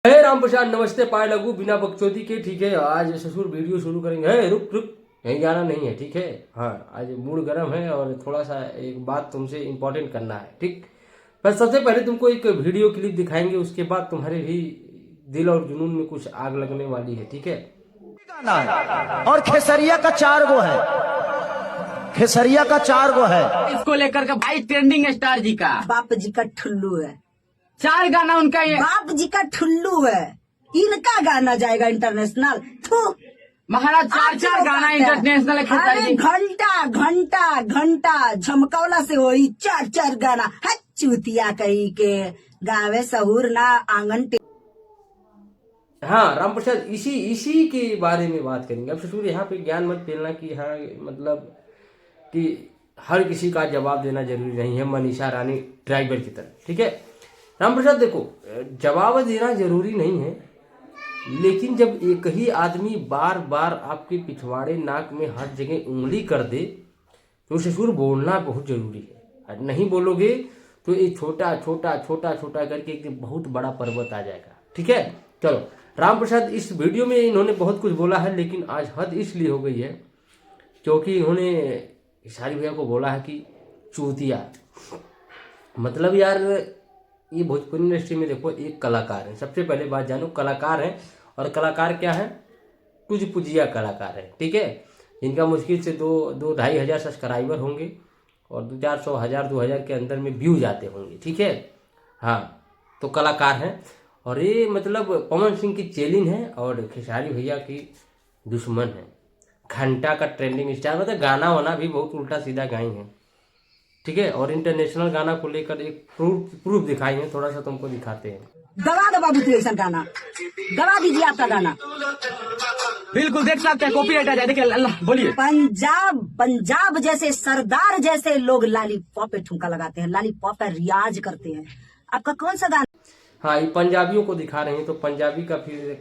हे राम प्रसाद नमस्ते पाए लगू बिना बकचोदी के। ठीक है, आज ससुर वीडियो शुरू करेंगे। है रुक रुक, यहीं जाना नहीं है। ठीक है, हाँ आज मूड गर्म है और थोड़ा सा एक बात तुमसे इम्पोर्टेंट करना है। ठीक, पर सबसे पहले तुमको एक वीडियो क्लिप दिखाएंगे, उसके बाद तुम्हारे भी दिल और जुनून में कुछ आग लगने वाली है। ठीक है, और खेसरिया का 4 गो है, खेसरिया का 4 गो है। इसको लेकर के भाई ट्रेंडिंग स्टार जी का बाप जी का ठुल्लू है, 4 गाना उनका ये बाप जी का ठुल्लू है, इनका गाना जाएगा इंटरनेशनल। थू, महाराज 4 गाना इंटरनेशनल अरे घंटा घंटा घंटा झमकौला से वही 4 गाना है। चूतिया कही के गावे सहूर ना आंगन। हाँ राम प्रसाद इसी के बारे में बात करेंगे। अब ससुर यहाँ पे ज्ञान मत फैलना कि हाँ मतलब कि हर किसी का जवाब देना जरूरी नहीं है, मनीषा रानी ड्राइवर की तरह। ठीक है राम प्रसाद, देखो जवाब देना जरूरी नहीं है, लेकिन जब एक ही आदमी बार बार आपके पिछवाड़े नाक में हर जगह उंगली कर दे तो ससुर बोलना बहुत जरूरी है। नहीं बोलोगे तो ये छोटा छोटा छोटा छोटा करके एक दिन बहुत बड़ा पर्वत आ जाएगा। ठीक है, चलो राम प्रसाद इस वीडियो में इन्होंने बहुत कुछ बोला है, लेकिन आज हद इसलिए हो गई है क्योंकि इन्होंने सारी भैया को बोला है कि चूतिया। मतलब यार ये भोजपुरी इंडस्ट्री में देखो एक कलाकार है, सबसे पहले बात जानो कलाकार है, और कलाकार क्या है, कुछ पुजिया कलाकार है। ठीक है, इनका मुश्किल से 2-2-2.5 हज़ार सब्सक्राइबर होंगे और 2-400 हज़ार 2,000 के अंदर में व्यूज आते होंगे। ठीक है, हाँ तो कलाकार हैं, और ये मतलब पवन सिंह की चेलिन है और खेसारी भैया की दुश्मन है। घंटा का ट्रेंडिंग स्टार, मतलब गाना वाना भी बहुत उल्टा सीधा गाई हैं। ठीक है, और इंटरनेशनल गाना को लेकर एक प्रूफ दिखाई है, थोड़ा सा तुमको दिखाते हैं। गवा दो बाबू ऐसा गाना, गवा दीजिए आपका गाना। बिल्कुल देख सकते हैं, कॉपीराइट आ जाए। देखिए अल्लाह बोलिए। पंजाब जैसे सरदार जैसे लोग लॉलीपॉप पे ठुमका लगाते हैं, लॉलीपॉप का रियाज करते हैं। आपका कौन सा गाना? हाँ ये पंजाबियों को दिखा रहे हैं, तो पंजाबी का फिर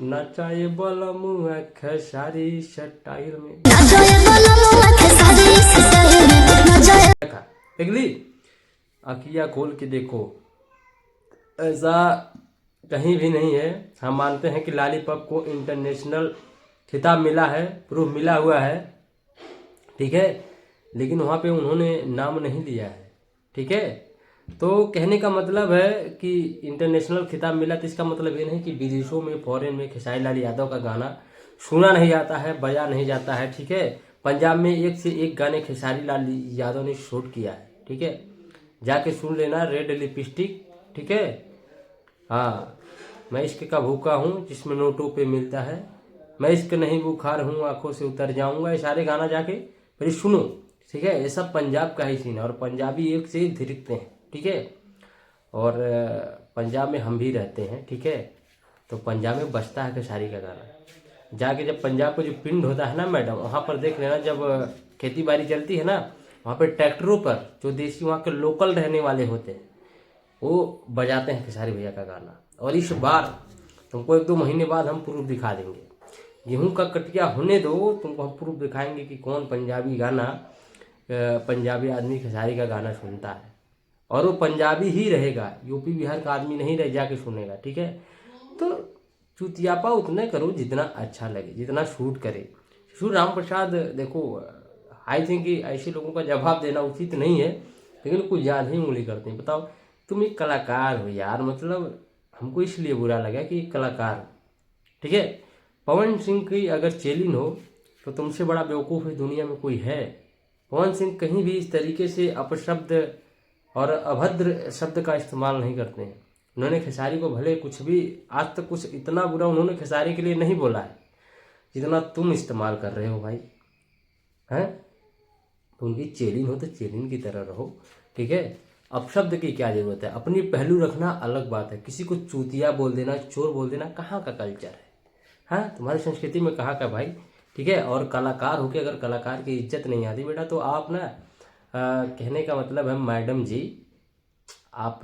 नचाए बलम खेसारी स्टाइल में देखा, देख ली अखिया खोल के देखो, ऐसा कहीं भी नहीं है। हम मानते हैं कि लॉलीपॉप को इंटरनेशनल खिताब मिला है, प्रूफ मिला हुआ है। ठीक है, लेकिन वहाँ पे उन्होंने नाम नहीं लिया है। ठीक है, तो कहने का मतलब है कि इंटरनेशनल खिताब मिला, तो इसका मतलब ये नहीं कि विदेशों में फॉरेन में खेसारी लाल यादव का गाना सुना नहीं जाता है, बजा नहीं जाता है। ठीक है, पंजाब में एक से एक गाने खेसारी लाल यादव ने शूट किया है। ठीक है, जाके सुन लेना, रेड लिपस्टिक। ठीक है, हाँ मैं इश्क का भूखा हूँ जिसमें नोटों पे मिलता है, मैं इश्क नहीं बुखार हूँ आंखों से उतर जाऊंगा, ये सारे गाना जाके फिर सुनो। ठीक है, ये सब पंजाब का ही सीन है, और पंजाबी एक से एक धिरकते हैं। ठीक है, और पंजाब में हम भी रहते हैं। ठीक है, तो पंजाब में बजता है खेसारी का गाना। जाके जब पंजाब का जो पिंड होता है ना मैडम, वहाँ पर देख लेना, जब खेती बाड़ी चलती है ना, वहाँ पर ट्रैक्टरों पर जो देसी वहाँ के लोकल रहने वाले होते हैं वो बजाते हैं खेसारी भैया का गाना। और इस बार तुमको 1-2 महीने बाद हम प्रूफ दिखा देंगे। गेहूं का कटिया होने दो, तुमको हम प्रूफ दिखाएंगे कि कौन पंजाबी गाना, पंजाबी आदमी खेसारी का गाना सुनता है, और वो पंजाबी ही रहेगा, यूपी बिहार का आदमी नहीं रह जाके सुनेगा। ठीक है, तो चुतियापा उतना करो जितना अच्छा लगे, जितना शूट करे। श्री राम प्रसाद देखो, आई थिंक कि ऐसे लोगों का जवाब देना उचित नहीं है, लेकिन कुछ ज़्यादा ही उंगली करते हैं। बताओ, तुम एक कलाकार हो यार, मतलब हमको इसलिए बुरा लगा कि एक कलाकार हो। ठीक है, पवन सिंह की अगर चेलिन हो तो तुमसे बड़ा बेवकूफ़ इस दुनिया में कोई है। पवन सिंह कहीं भी इस तरीके से अपशब्द और अभद्र शब्द का इस्तेमाल नहीं करते हैं। उन्होंने खेसारी को भले कुछ भी, आज तक कुछ इतना बुरा उन्होंने खेसारी के लिए नहीं बोला है जितना तुम इस्तेमाल कर रहे हो भाई। हैं, तो उनकी चेलिन हो तो चेलिन की तरह रहो। ठीक है, अपशब्द की क्या जरूरत है, अपनी पहलू रखना अलग बात है। किसी को चूतिया बोल देना, चोर बोल देना कहाँ का कल्चर है? हाँ, तुम्हारी संस्कृति में कहाँ का भाई? ठीक है, और कलाकार होके अगर कलाकार की इज्जत नहीं आती बेटा, तो आप ना कहने का मतलब है मैडम जी, आप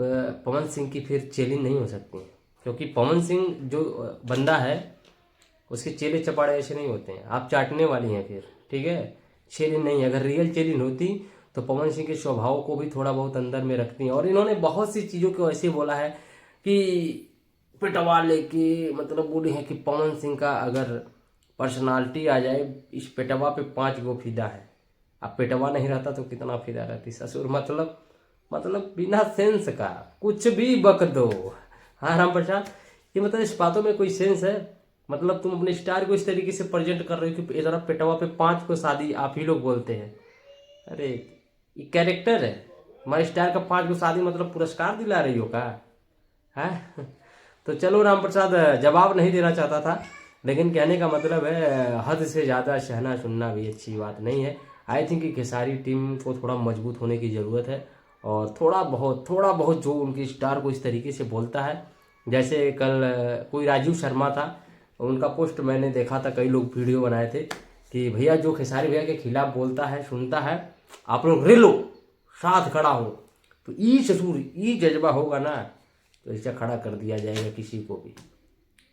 पवन सिंह की फिर चेलिन नहीं हो सकती हैं, क्योंकि पवन सिंह जो बंदा है उसके चेले चपाड़े ऐसे नहीं होते हैं, आप चाटने वाली हैं फिर। ठीक है, चेलिन नहीं, अगर रियल चेलिन होती तो पवन सिंह के स्वभाव को भी थोड़ा बहुत अंदर में रखती हैं। और इन्होंने बहुत सी चीज़ों को ऐसे बोला है कि पिटवा लेके मतलब बोले हैं कि पवन सिंह का अगर पर्सनालिटी आ जाए, इस पिटवा पे 5 गो फिदा है। अब पिटवा नहीं रहता तो कितना फिदा रहती ससुर, मतलब बिना सेंस का कुछ भी बक दो। हाँ राम प्रसाद, ये मतलब इस बातों में कोई सेंस है? मतलब तुम अपने स्टार को इस तरीके से प्रेजेंट कर रहे हो कि इधर पिटवा पे 5 को शादी आप ही लोग बोलते हैं। अरे ये कैरेक्टर है, हमारे स्टार का 5 को शादी मतलब पुरस्कार दिला रही हो का है? तो चलो राम प्रसाद, जवाब नहीं देना चाहता था, लेकिन कहने का मतलब है हद से ज़्यादा सहना सुनना भी अच्छी बात नहीं है। आई थिंक कि खेसारी टीम को थोड़ा मजबूत होने की ज़रूरत है, और थोड़ा बहुत जो उनकी स्टार को इस तरीके से बोलता है, जैसे कल कोई राजीव शर्मा था, उनका पोस्ट मैंने देखा था, कई लोग वीडियो बनाए थे कि भैया जो खेसारी भैया के खिलाफ बोलता है सुनता है, आप लोग रिलो साथ खड़ा हो। तो ई ससुर ई जज्बा होगा ना तो ऐसा खड़ा कर दिया जाएगा किसी को भी,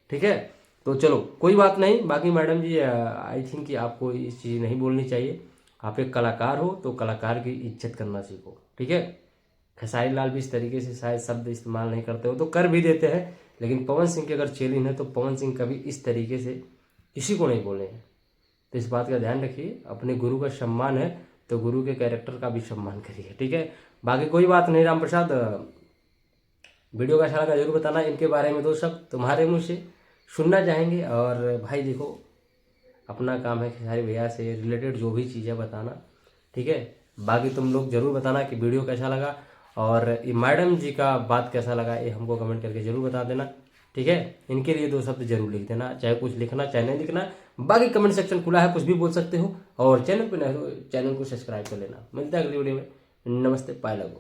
ठीक है? तो चलो कोई बात नहीं। बाकी मैडम जी आई थिंक कि आपको ये चीज़ नहीं बोलनी चाहिए। आप एक कलाकार हो तो कलाकार की इज्जत करना सीखो, ठीक है? खेसारी लाल भी इस तरीके से शायद शब्द इस्तेमाल नहीं करते हो तो कर भी देते हैं, लेकिन पवन सिंह की अगर चेलिन है तो पवन सिंह कभी इस तरीके से किसी को नहीं बोले हैं। तो इस बात का ध्यान रखिए, अपने गुरु का सम्मान है तो गुरु के कैरेक्टर का भी सम्मान करिए, ठीक है? बाकी कोई बात नहीं राम प्रसाद, वीडियो का अच्छा लगा जरूर बताना। इनके बारे में 2 शब्द तुम्हारे मुँह से सुनना चाहेंगे। और भाई देखो, अपना काम है खेसारी भैया से रिलेटेड जो भी चीज़ें बताना, ठीक है? बाकी तुम लोग जरूर बताना कि वीडियो कैसा लगा, और ये मैडम जी का बात कैसा लगा ये हमको कमेंट करके जरूर बता देना, ठीक है? इनके लिए 2 शब्द जरूर लिख देना, चाहे कुछ लिखना चाहे नहीं लिखना। बाकी कमेंट सेक्शन खुला है, कुछ भी बोल सकते हो, और चैनल पर नहीं तो चैनल को सब्सक्राइब कर लेना। मिलता है अगली वीडियो में। नमस्ते, पाए लगो।